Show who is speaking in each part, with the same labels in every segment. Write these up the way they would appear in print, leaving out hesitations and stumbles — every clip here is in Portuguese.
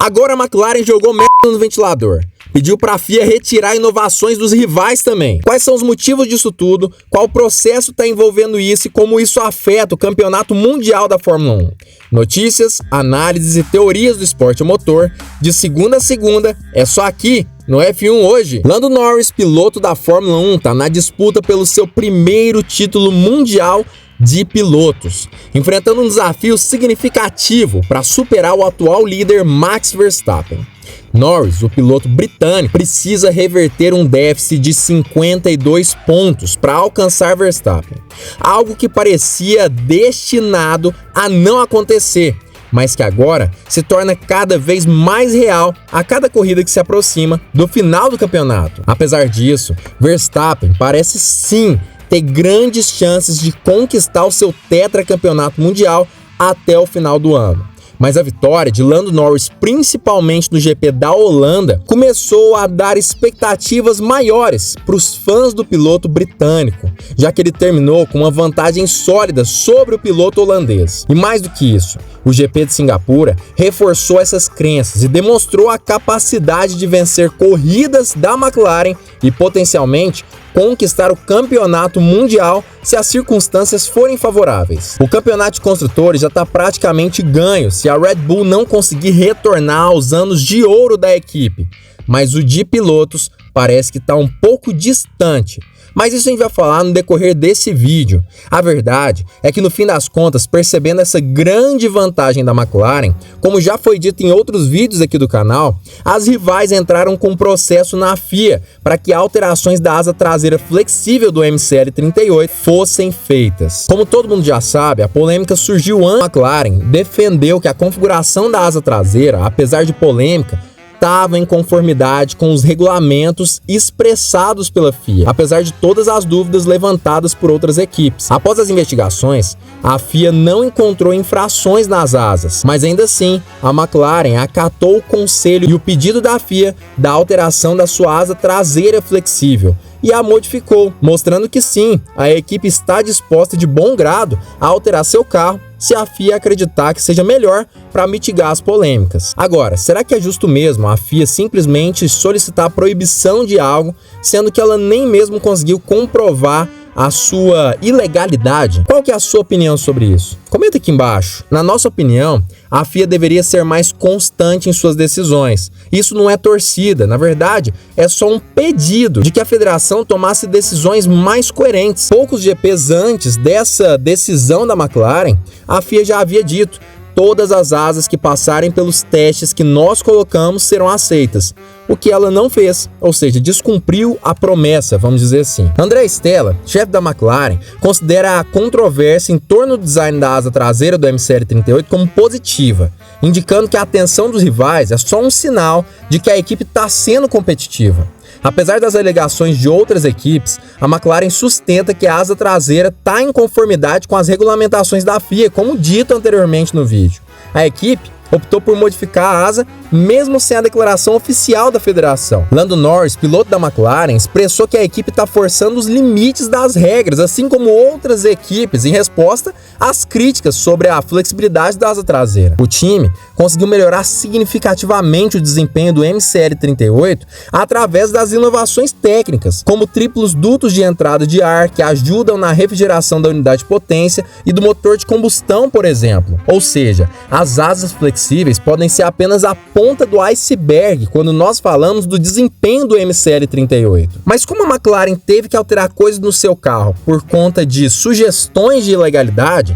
Speaker 1: Agora a McLaren jogou merda no ventilador. Pediu para a FIA retirar inovações dos rivais também. Quais são os motivos disso tudo? Qual processo está envolvendo isso e como isso afeta o campeonato mundial da Fórmula 1? Notícias, análises e teorias do esporte a motor, de segunda a segunda, é só aqui no F1 hoje. Lando Norris, piloto da Fórmula 1, está na disputa pelo seu primeiro título mundial de pilotos, enfrentando um desafio significativo para superar o atual líder Max Verstappen. Norris, o piloto britânico, precisa reverter um déficit de 52 pontos para alcançar Verstappen, algo que parecia destinado a não acontecer, mas que agora se torna cada vez mais real a cada corrida que se aproxima do final do campeonato. Apesar disso, Verstappen parece sim ter grandes chances de conquistar o seu tetracampeonato mundial até o final do ano. Mas a vitória de Lando Norris, principalmente no GP da Holanda, começou a dar expectativas maiores para os fãs do piloto britânico, já que ele terminou com uma vantagem sólida sobre o piloto holandês. E mais do que isso, o GP de Singapura reforçou essas crenças e demonstrou a capacidade de vencer corridas da McLaren e potencialmente conquistar o campeonato mundial se as circunstâncias forem favoráveis. O campeonato de construtores já está praticamente ganho se a Red Bull não conseguir retornar aos anos de ouro da equipe, mas o de pilotos parece que está um pouco distante. Mas isso a gente vai falar no decorrer desse vídeo. A verdade é que no fim das contas, percebendo essa grande vantagem da McLaren, como já foi dito em outros vídeos aqui do canal, as rivais entraram com um processo na FIA para que alterações da asa traseira flexível do MCL38 fossem feitas. Como todo mundo já sabe, a polêmica surgiu antes. A McLaren defendeu que a configuração da asa traseira, apesar de polêmica, estava em conformidade com os regulamentos expressados pela FIA, apesar de todas as dúvidas levantadas por outras equipes. Após as investigações, a FIA não encontrou infrações nas asas, mas ainda assim, a McLaren acatou o conselho e o pedido da FIA da alteração da sua asa traseira flexível e a modificou, mostrando que sim, a equipe está disposta de bom grado a alterar seu carro se a FIA acreditar que seja melhor para mitigar as polêmicas. Agora, será que é justo mesmo a FIA simplesmente solicitar a proibição de algo, sendo que ela nem mesmo conseguiu comprovar a sua ilegalidade? Qual que é a sua opinião sobre isso? Comenta aqui embaixo. Na nossa opinião, a FIA deveria ser mais constante em suas decisões. Isso não é torcida, na verdade, é só um pedido de que a federação tomasse decisões mais coerentes. Poucos GPs antes dessa decisão da McLaren, a FIA já havia dito: todas as asas que passarem pelos testes que nós colocamos serão aceitas. O que ela não fez, ou seja, descumpriu a promessa, vamos dizer assim. André Stella, chefe da McLaren, considera a controvérsia em torno do design da asa traseira do MCL38 como positiva, indicando que a atenção dos rivais é só um sinal de que a equipe está sendo competitiva. Apesar das alegações de outras equipes, a McLaren sustenta que a asa traseira está em conformidade com as regulamentações da FIA, como dito anteriormente no vídeo. A equipe optou por modificar a asa, mesmo sem a declaração oficial da federação. Lando Norris, piloto da McLaren, expressou que a equipe está forçando os limites das regras, assim como outras equipes, em resposta às críticas sobre a flexibilidade da asa traseira. O time conseguiu melhorar significativamente o desempenho do MCL38 através das inovações técnicas, como triplos dutos de entrada de ar que ajudam na refrigeração da unidade de potência e do motor de combustão, por exemplo. Ou seja, as asas flexíveis podem ser apenas a ponta do iceberg quando nós falamos do desempenho do MCL38. Mas como a McLaren teve que alterar coisas no seu carro por conta de sugestões de ilegalidade,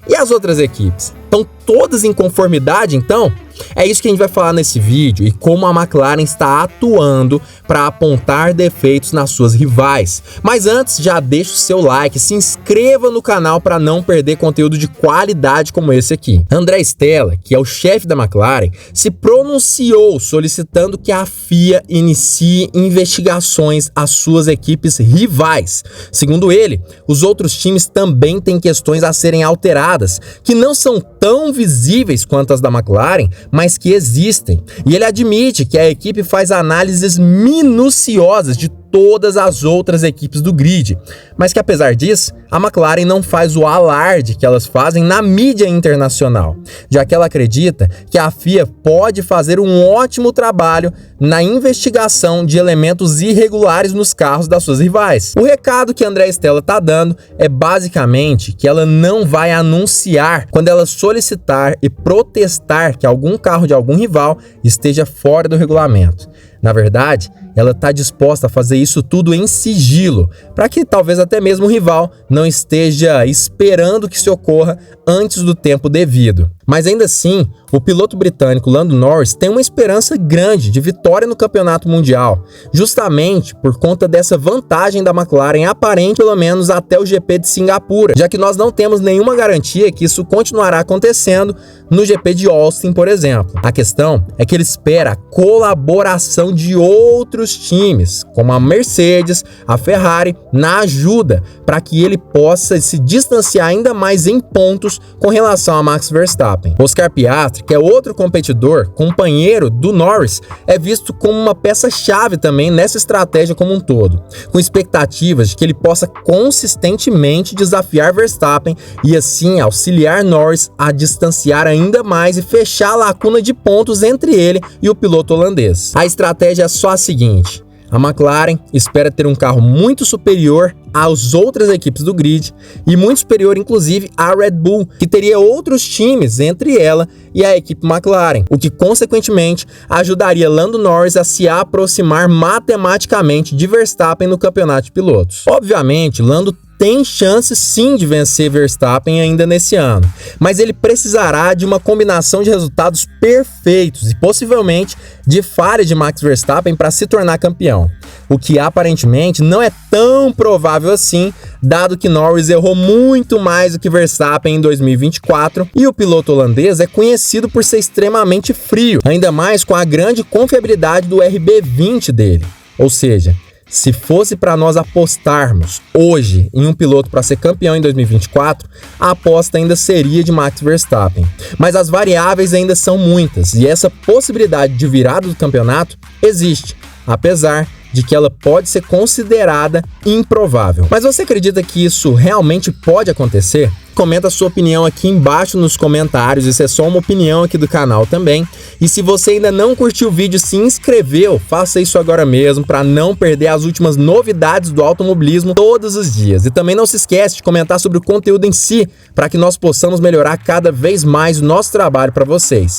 Speaker 1: e as outras equipes? Estão todas em conformidade, então? É isso que a gente vai falar nesse vídeo e como a McLaren está atuando para apontar defeitos nas suas rivais. Mas antes, já deixa o seu like, se inscreva no canal para não perder conteúdo de qualidade como esse aqui. André Stella, que é o chefe da McLaren, se pronunciou solicitando que a FIA inicie investigações às suas equipes rivais. Segundo ele, os outros times também têm questões a serem alteradas, que não são tão visíveis quanto as da McLaren, mas que existem. E ele admite que a equipe faz análises minuciosas de todas as outras equipes do grid, mas que apesar disso, a McLaren não faz o alarde que elas fazem na mídia internacional, já que ela acredita que a FIA pode fazer um ótimo trabalho na investigação de elementos irregulares nos carros das suas rivais. O recado que Andrea Stella está dando é basicamente que ela não vai anunciar quando ela solicitar e protestar que algum carro de algum rival esteja fora do regulamento. Na verdade, ela está disposta a fazer isso tudo em sigilo, para que talvez até mesmo o rival não esteja esperando que isso ocorra antes do tempo devido. Mas ainda assim, o piloto britânico Lando Norris tem uma esperança grande de vitória no campeonato mundial, justamente por conta dessa vantagem da McLaren aparente pelo menos até o GP de Singapura, já que nós não temos nenhuma garantia que isso continuará acontecendo no GP de Austin, por exemplo. A questão é que ele espera a colaboração de outros times, como a Mercedes, a Ferrari, na ajuda para que ele possa se distanciar ainda mais em pontos com relação a Max Verstappen. Oscar Piastri, que é outro competidor, companheiro do Norris, é visto como uma peça-chave também nessa estratégia como um todo, com expectativas de que ele possa consistentemente desafiar Verstappen e assim auxiliar Norris a distanciar ainda mais e fechar a lacuna de pontos entre ele e o piloto holandês. A estratégia é só a seguinte: a McLaren espera ter um carro muito superior às outras equipes do grid e muito superior inclusive à Red Bull, que teria outros times entre ela e a equipe McLaren, o que consequentemente ajudaria Lando Norris a se aproximar matematicamente de Verstappen no campeonato de pilotos. Obviamente, Lando tem chance sim de vencer Verstappen ainda nesse ano, mas ele precisará de uma combinação de resultados perfeitos e possivelmente de falha de Max Verstappen para se tornar campeão, o que aparentemente não é tão provável assim, dado que Norris errou muito mais do que Verstappen em 2024 e o piloto holandês é conhecido por ser extremamente frio, ainda mais com a grande confiabilidade do RB20 dele, ou seja, se fosse para nós apostarmos hoje em um piloto para ser campeão em 2024, a aposta ainda seria de Max Verstappen. Mas as variáveis ainda são muitas e essa possibilidade de virada do campeonato existe, apesar de que ela pode ser considerada improvável. Mas você acredita que isso realmente pode acontecer? Comenta a sua opinião aqui embaixo nos comentários, isso é só uma opinião aqui do canal também. E se você ainda não curtiu o vídeo, se inscreveu, faça isso agora mesmo para não perder as últimas novidades do automobilismo todos os dias. E também não se esquece de comentar sobre o conteúdo em si, para que nós possamos melhorar cada vez mais o nosso trabalho para vocês.